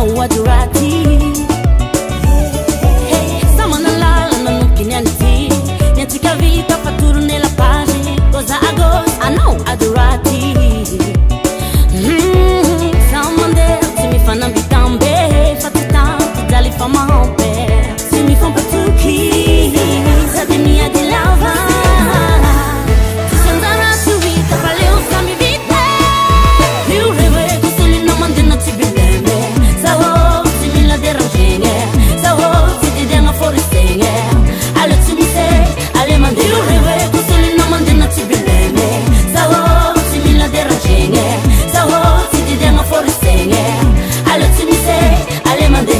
au adorati. Samana lala non che niente che vita fa turno nella pace. Cosa agos? I know adorati. Samande se mi fanno abitambe, fatti tanto dali famambe. Se mi fanno per tutti, sa di mia di lava. Ti sembra su vita, valeu sa mi vita. Più reve, tu soli non mandano ci bileme. Sao, si mi la derangene. Sao, si ti denga fuori stenge. Alle ci mi sei, alle mandi. Più reve, tu soli non mandano ci bileme. Sao, si mi la derangene. Sao, si ti denga fuori stenge. Alle ci mi sei, alle mandi.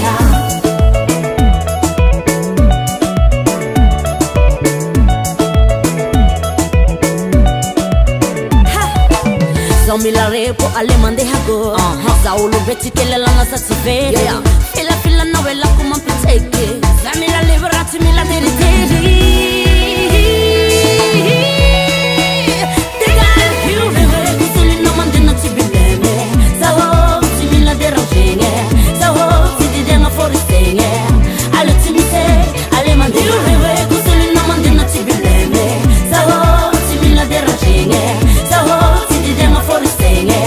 Mila repo ale mande hago Saulo beti che le lana sa si vede Fila novella come un pizzecche Zamila liberati mi la deriteri Degare più reve Cusoli no mande non ci bileme Sao si mi la derangene Sao si ti denga fuori stenge Ale ci mi sei Ale mande più reve Cusoli no mande non ci bileme Sao si mi la derangene Sao si ti denga fuori stenge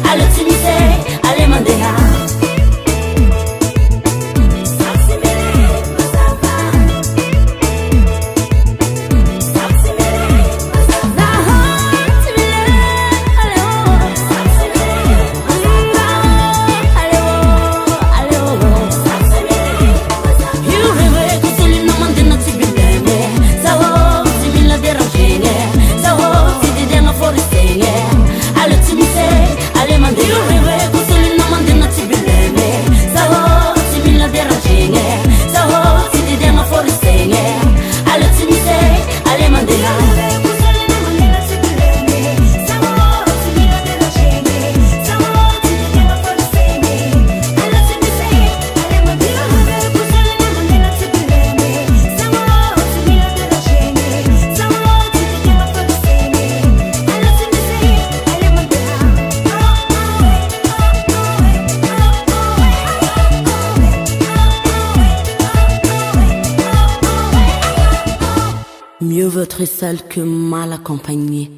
Ale ci mi sei Ale mande Mieux vaut être seul que mal accompagné.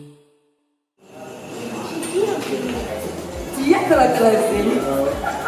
Dia aquela assim.